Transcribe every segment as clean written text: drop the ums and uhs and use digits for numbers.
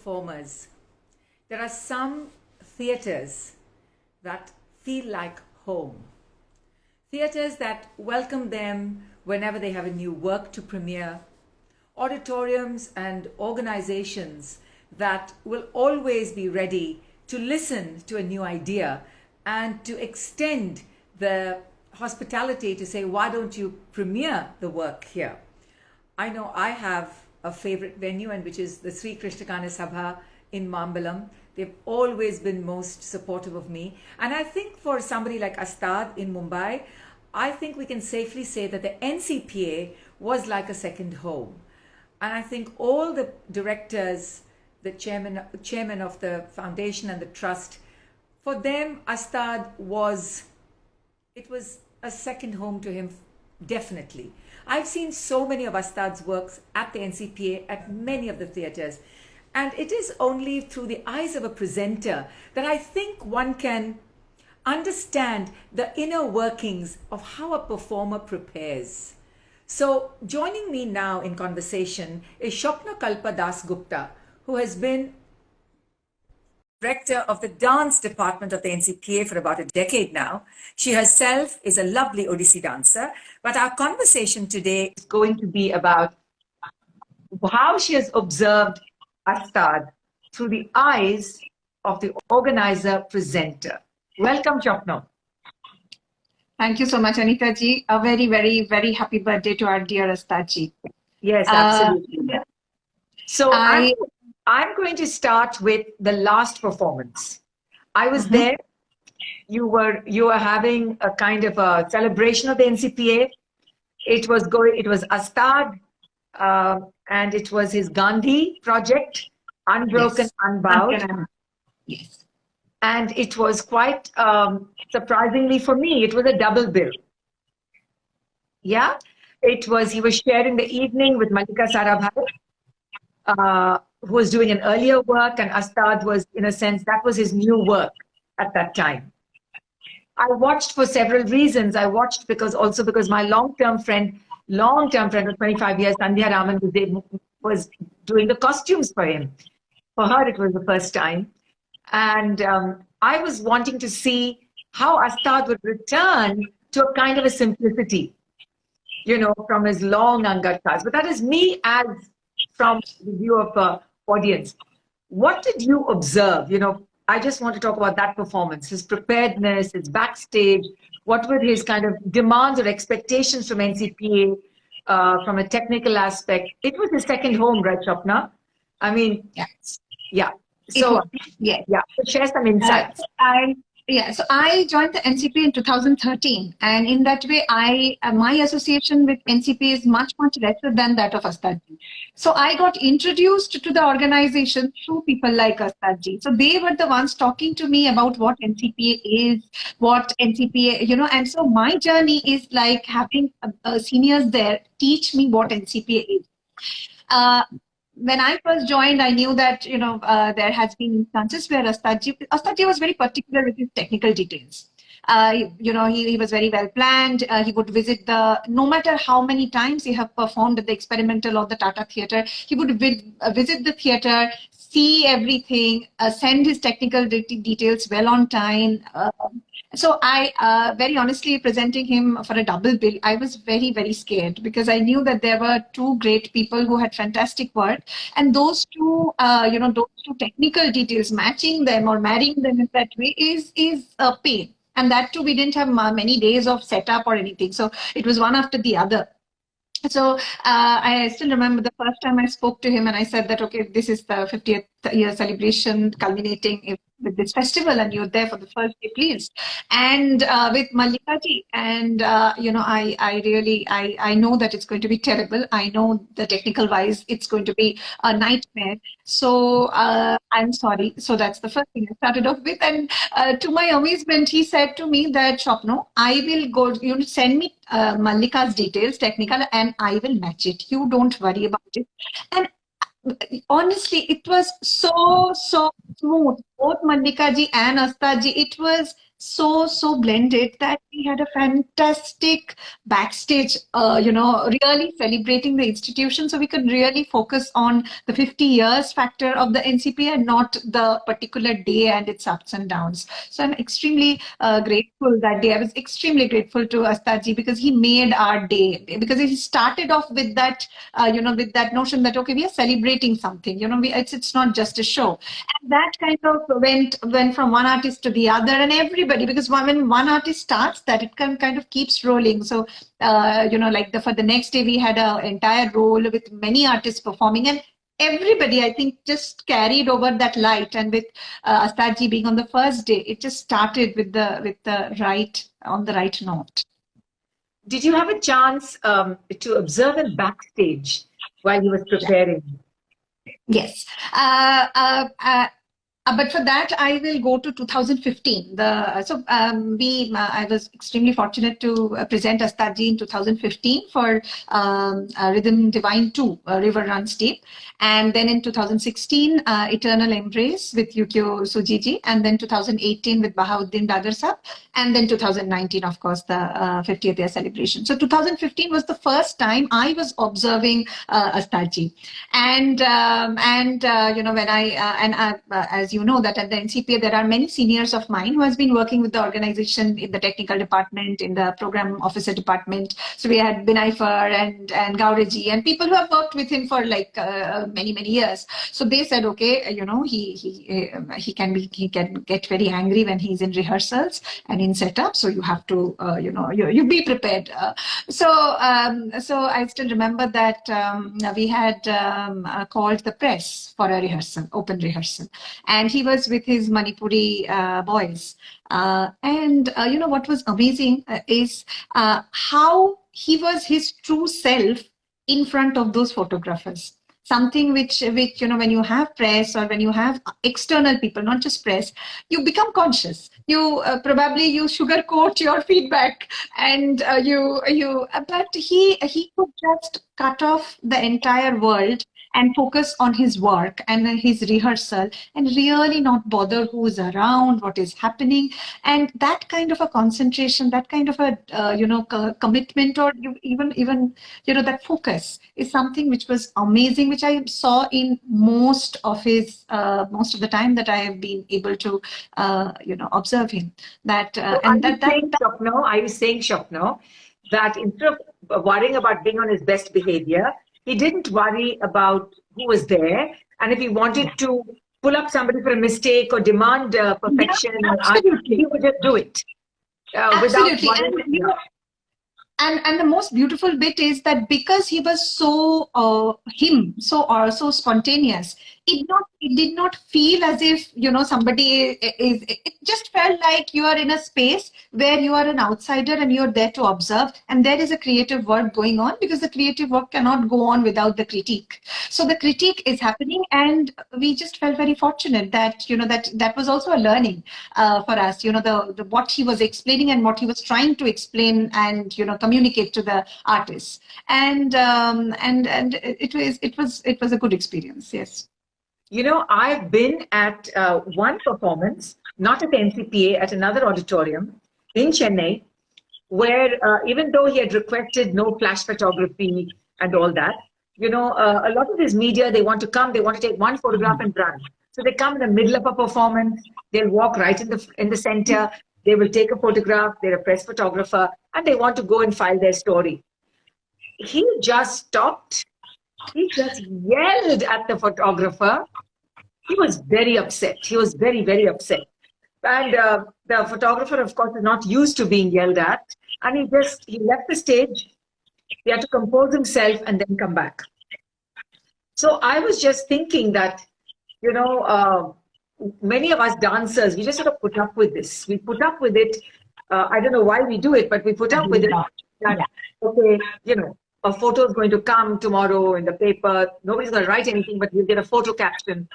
performers, there are some theatres that feel like home. Theatres that welcome them whenever they have a new work to premiere. Auditoriums and organizations that will always be ready to listen to a new idea and to extend the hospitality to say, why don't you premiere the work here? I know I have a favorite venue, and which is the Sri Krishnakana Sabha in Mambalam. They've always been most supportive of me. And I think for somebody like Astad in Mumbai, I think we can safely say that the NCPA was like a second home. And I think all the directors, the chairman of the foundation and the trust, for them, Astad was a second home to him, definitely. I've seen so many of Astad's works at the NCPA, at many of the theatres. And it is only through the eyes of a presenter that I think one can understand the inner workings of how a performer prepares. So joining me now in conversation is Swapnokalpa Dasgupta, who has been director of the dance department of the NCPA for about a decade now. She herself is a lovely Odissi dancer, but our conversation today is going to be about how she has observed Astad through the eyes of the organizer presenter. Welcome, Swapno. Thank you so much, Anita ji. A very, very, very happy birthday to our dear Astad ji. Yes, absolutely. So I'm going to start with the last performance. I was there. You were having a kind of a celebration of the NCPA. It was Astad, and it was his Gandhi project, Unbroken, yes. Unbowed. Yes. And it was quite surprisingly for me, it was a double bill. Yeah, he was sharing the evening with Mallika Sarabhai, who was doing an earlier work, and Astad was, in a sense, that was his new work at that time. I watched for several reasons. I watched because my long-term friend of 25 years, Sandhya Raman, was doing the costumes for him. For her, it was the first time. And I was wanting to see how Astad would return to a kind of a simplicity, from his long angatkas. But that is me as from the view of audience. What did you observe? I just want to talk about that performance, his preparedness, his backstage. What were his kind of demands or expectations from NCPA from a technical aspect? It was his second home, right, Swapna? I mean, yeah. So, share some insights. So I joined the NCPA in 2013, and in that way, my association with NCPA is much, much lesser than that of Astad ji. So I got introduced to the organization through people like Astad ji. So they were the ones talking to me about what NCPA is, what NCPA, and so my journey is like having seniors there teach me what NCPA is. When I first joined, I knew that, there has been instances where Astad ji was very particular with his technical details. He was very well planned. He would visit no matter how many times he have performed at the Experimental or the Tata Theatre, he would visit the theatre, see everything, send his technical details well on time. So I, very honestly, presenting him for a double bill, I was very, very scared because I knew that there were two great people who had fantastic work, and those two, those two technical details, matching them or marrying them in that way is a pain. And that too, we didn't have many days of setup or anything. So it was one after the other. So I still remember the first time I spoke to him and I said that, okay, this is the 50th year celebration culminating with this festival and you're there for the first day, please. And with Mallika ji, and I know that it's going to be terrible. I know the technical wise, it's going to be a nightmare. So I'm sorry. So that's the first thing I started off with. And to my amazement, he said to me that, Swapno, I will go, send me Mallika's details, technical, and I will match it. You don't worry about it. And honestly, it was so smooth. Both Mallika ji and Astad ji, it was so blended that we had a fantastic backstage, really celebrating the institution. So we could really focus on the 50 years factor of the NCP and not the particular day and its ups and downs. So I'm extremely grateful that day. I was extremely grateful to Astadji because he made our day, because he started off with that, with that notion that, okay, we are celebrating something, it's not just a show. And that kind of went from one artist to the other, and everybody, because when one artist starts that, it kind of keeps rolling. So for the next day we had an entire roll with many artists performing, and everybody, I think, just carried over that light. And with Astadji being on the first day, it just started with the right note. Did you have a chance to observe him backstage while he was preparing? Yes. But for that, I will go to 2015. I was extremely fortunate to present Astadji in 2015 for Rhythm Divine 2, River Runs Deep. And then in 2016, Eternal Embrace with Yukio Sujiji. And then 2018 with Bahauddin Dadar Sahab. And then 2019, of course, the 50th year celebration. So 2015 was the first time I was observing Astadji. And as you know, that at the NCPA, there are many seniors of mine who has been working with the organization in the technical department, in the program officer department. So we had Binay and Gaureji and people who have worked with him for like many years. So they said, okay, he can get very angry when he's in rehearsals and in setup. So you have to, you be prepared. So I still remember that we had called the press for a rehearsal, open rehearsal. And he was with his Manipuri boys. What was amazing is how he was his true self in front of those photographers. Something which when you have press or when you have external people, not just press, you become conscious. You probably you sugarcoat your feedback, and but he could just cut off the entire world and focus on his work and his rehearsal and really not bother who's around, what is happening. And that kind of a concentration, that kind of a commitment, or even that focus is something which was amazing, which I saw in most of the time that I have been able to observe him. Are you saying, Swapno, that instead of worrying about being on his best behavior, he didn't worry about who was there, and if he wanted to pull up somebody for a mistake or demand perfection, he would just do it without worrying. And the most beautiful bit is that because he was so so spontaneous, it did not feel as if somebody is. It just felt like you are in a space where you are an outsider and you're there to observe, and there is a creative work going on, because the creative work cannot go on without the critique. So the critique is happening, and we just felt very fortunate that that was also a learning for us. The what he was explaining and what he was trying to explain and communicate to the artists, and it was a good experience. Yes. I've been at one performance, not at the NCPA, at another auditorium in Chennai, where even though he had requested no flash photography and all that, a lot of his media, they want to take one photograph and run. So they come in the middle of a performance, they'll walk right in the center, they will take a photograph, they're a press photographer, and they want to go and file their story. He just stopped. He just yelled at the photographer. He was very upset. He was very, very upset. And the photographer, of course, is not used to being yelled at. And he left the stage. He had to compose himself and then come back. So I was just thinking that, many of us dancers, we just sort of put up with this. We put up with it. I don't know why we do it, but we put up with it. That, okay, a photo is going to come tomorrow in the paper. Nobody's going to write anything, but we'll get a photo caption.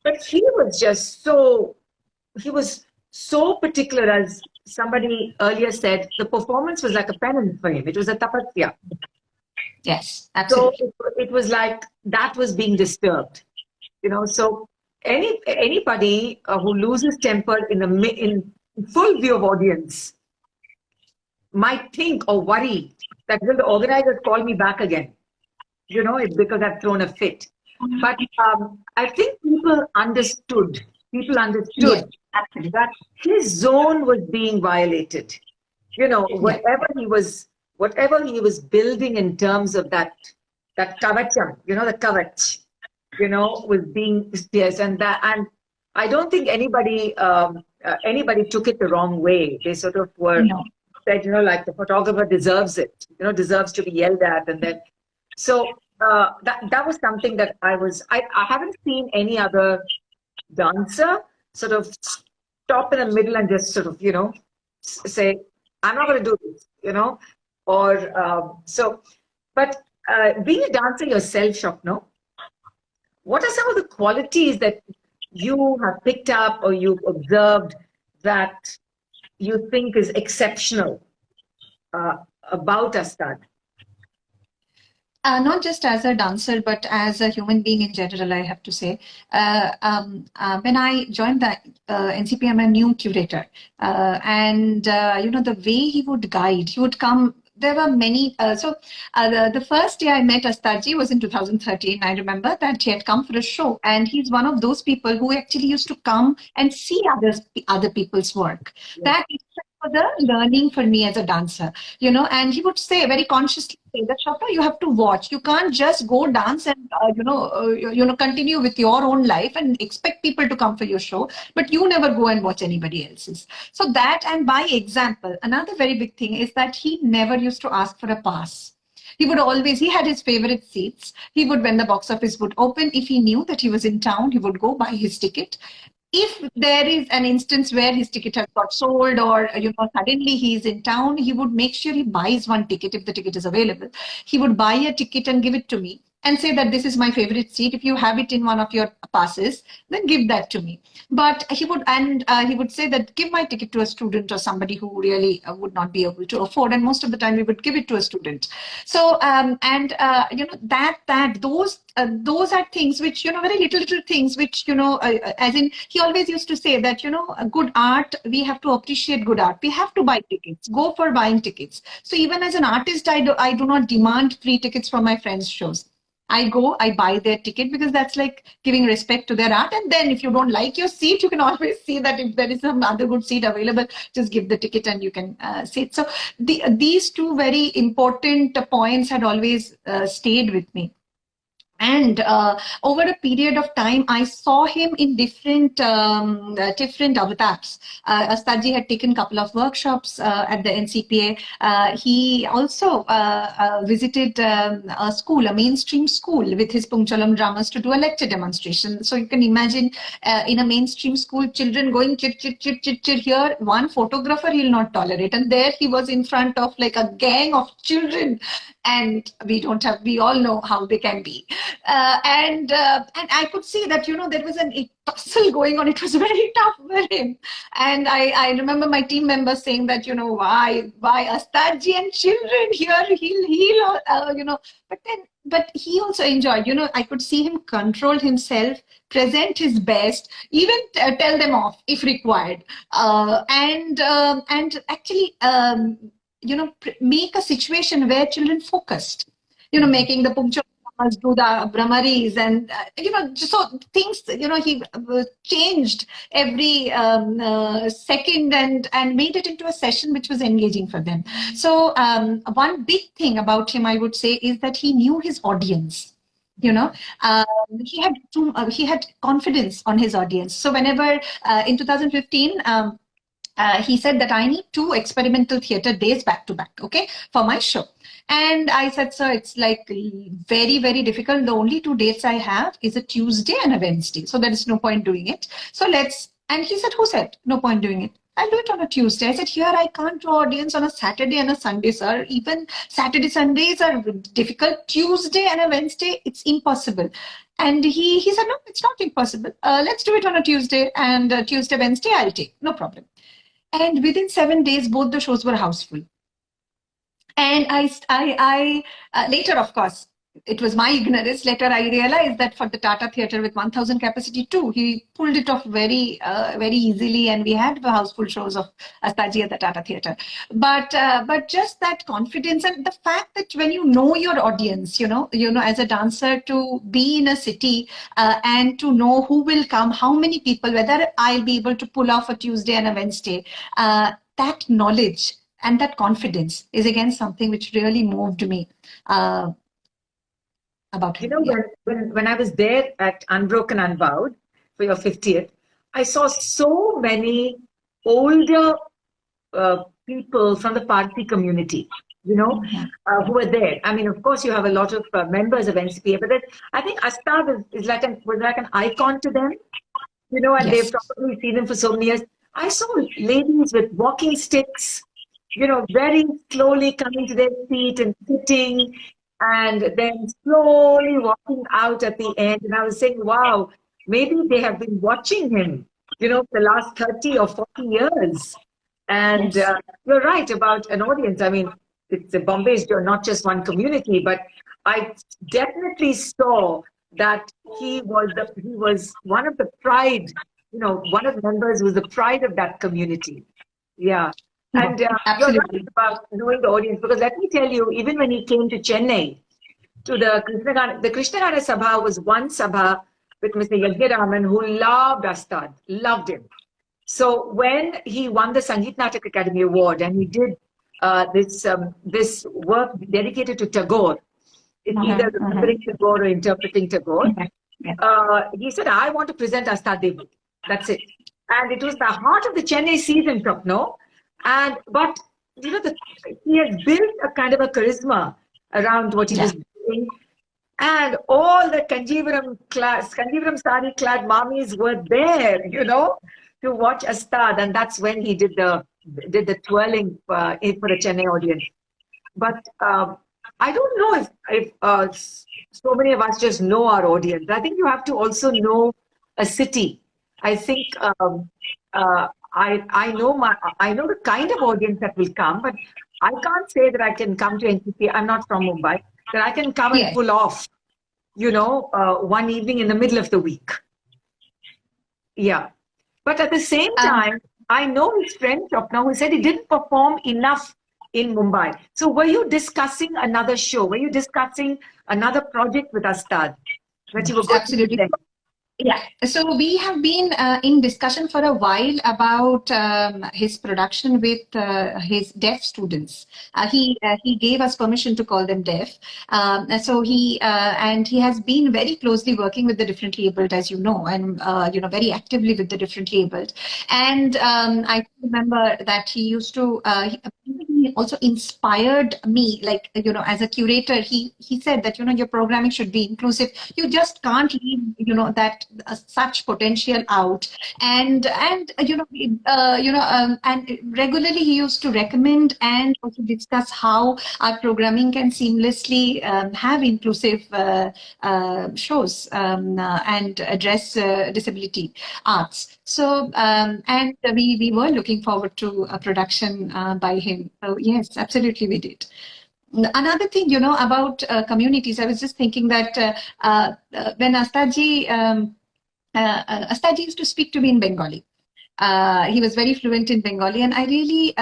But he was just he was so particular, as somebody earlier said, the performance was like a penance for him. It was a tapasya. Yes, absolutely. So it was like that was being disturbed, So anybody who loses temper in full view of audience might think or worry that will the organizers call me back again? It's because I've thrown a fit. But I think people Yes, understood absolutely. that his zone was being violated. Yeah, Whatever he was building in terms of that kavacham, the kavach, was being pierced, and I don't think anybody took it the wrong way. They sort of were no. said, like the photographer deserves it, deserves to be yelled at, and then so that was something that I haven't seen any other dancer sort of stop in the middle and just sort of say, I'm not going to do this, or so. But being a dancer yourself, Shopno, what are some of the qualities that you have picked up or you've observed that you think is exceptional about Astad? Not just as a dancer, but as a human being in general, I have to say. When I joined the NCP, I'm a new curator. The way he would guide, he would come. There were many. The first day I met Astadji was in 2013. I remember that he had come for a show, and he's one of those people who actually used to come and see other people's work. Yeah. That was the learning for me as a dancer, and he would say very consciously say that, Shopna, you have to watch. You can't just go dance and continue with your own life and expect people to come for your show, but you never go and watch anybody else's. So that, and by example, another very big thing is that he never used to ask for a pass. He had his favorite seats. He would, when the box office would open, if he knew that he was in town, he would go buy his ticket. If there is an instance where his ticket has got sold, or suddenly he is in town, he would make sure he buys one ticket if the ticket is available. He would buy a ticket and give it to me and say that this is my favorite seat. If you have it in one of your passes, then give that to me. But he would say that give my ticket to a student or somebody who really would not be able to afford. And most of the time we would give it to a student. So those are things which, very little things which, as in, he always used to say that, good art, we have to appreciate good art. We have to buy tickets, go for buying tickets. So even as an artist, I do not demand free tickets from my friends' shows. I go, I buy their ticket, because that's like giving respect to their art. And then if you don't like your seat, you can always see that if there is some other good seat available, just give the ticket and you can sit. So these two very important points had always stayed with me. And over a period of time, I saw him in different avatars. Astadji had taken a couple of workshops at the NCPA. He also visited a school, a mainstream school, with his Pungchalam dramas to do a lecture demonstration. So you can imagine in a mainstream school, children going chit, chit, chit, chit, chit. Here, one photographer he'll not tolerate. And there he was in front of like a gang of children. And we all know how they can be. And I could see that, there was a tussle going on. It was very tough for him. And I remember my team members saying that, why Astadji and children here, he'll but he also enjoyed, I could see him control himself, present his best, even tell them off if required. And actually, make a situation where children focused, making the punctual do the brahmaris, and so things, he changed every second and made it into a session which was engaging for them. So one big thing about him, I would say, is that he knew his audience. He had confidence on his audience. So whenever in 2015 he said that I need 2 experimental theater days back to back, okay, for my show. And I said, sir, it's like very, very difficult. The only 2 dates I have is a Tuesday and a Wednesday. So there is no point doing it. So and he said, who said no point doing it? I'll do it on a Tuesday. I said, here I can't draw audience on a Saturday and a Sunday, sir. Even Saturday, Sundays are difficult. Tuesday and a Wednesday, it's impossible. And he said, no, it's not impossible. Let's do it on a Tuesday, and Tuesday, Wednesday, I'll take, no problem. And within 7 days, both the shows were houseful. And I later, of course, it was my ignorance. Later, I realized that for the Tata Theatre with 1,000 capacity too, he pulled it off very, very easily, and we had the houseful shows of Astaji at the Tata Theatre. But just that confidence and the fact that when you know your audience, as a dancer, to be in a city and to know who will come, how many people, whether I'll be able to pull off a Tuesday and a Wednesday, that knowledge and that confidence is again something which really moved me. About him. When I was there at Unbroken Unbowed for your 50th, I saw so many older people from the Parsi community, who were there. I mean, of course, you have a lot of members of NCPA, but I think Astad was like an icon to them, and Yes. they've probably seen him for so many years. I saw ladies with walking sticks, very slowly coming to their feet and sitting, and then slowly walking out at the end. And I was saying, wow, maybe they have been watching him, for the last 30 or 40 years. And Yes. You're right about an audience. I mean, Bombay is not just one community, but I definitely saw that he was one of the pride, one of the members who was the pride of that community. Yeah. And you're right about knowing the audience, because let me tell you, even when he came to Chennai, to the Krishnagana Sabha was one Sabha with Mr. Yajnaraman, who loved Astad, loved him. So when he won the Sangeet Natak Academy Award and he did this work dedicated to Tagore, it's either remembering Tagore or interpreting Tagore, he said, I want to present Astad Devi. That's it. And it was the heart of the Chennai season, Swapno. But he has built a kind of a charisma around what he was doing, and all the Kanjivaram sari clad mommies were there, to watch Astad, and that's when he did the twirling for the Chennai audience. But I don't know if so many of us just know our audience. I think you have to also know a city. I think. I know the kind of audience that will come, but I can't say that I can come to NCP. I'm not from Mumbai. That I can come and pull off, one evening in the middle of the week. Yeah, but at the same time, I know his friend Swapna who said he didn't perform enough in Mumbai. So were you discussing another show? Were you discussing another project with Astad that you were going Absolutely. to do? Yeah, so we have been in discussion for a while about his production with his deaf students. He gave us permission to call them deaf. So he has been very closely working with the differently abled, as you know, and very actively with the differently abled. And I remember that he used to. He also inspired me, like, as a curator. He said that your programming should be inclusive. You just can't leave that such potential out, and regularly he used to recommend and also discuss how our programming can seamlessly have inclusive shows and address disability arts. So and we were looking forward to a production by him. So yes, absolutely we did. Another thing, about communities, I was just thinking that when Astadji used to speak to me in Bengali. He was very fluent in Bengali, and I really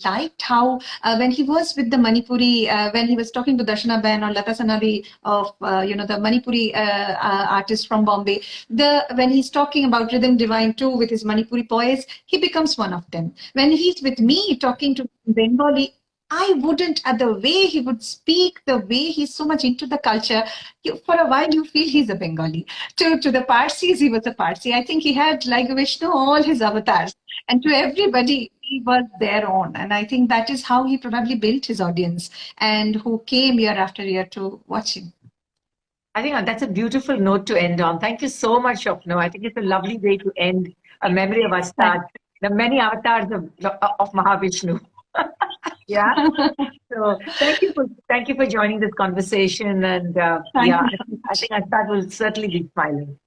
liked how when he was with the Manipuri, when he was talking to Darshana Ben or Lata Sanadi of the Manipuri artist from Bombay, when he's talking about Rhythm Divine too with his Manipuri poets, he becomes one of them. When he's with me talking to Bengali, I wouldn't, the way he would speak, the way he's so much into the culture, for a while you feel he's a Bengali. To the Parsis, he was a Parsi. I think he had, like Vishnu, all his avatars. And to everybody, he was their own. And I think that is how he probably built his audience and who came year after year to watch him. I think that's a beautiful note to end on. Thank you so much, Swapna. I think it's a lovely way to end a memory of Astad, the many avatars of Mahavishnu. Yeah. So thank you for joining this conversation, and I think Astad will certainly be smiling.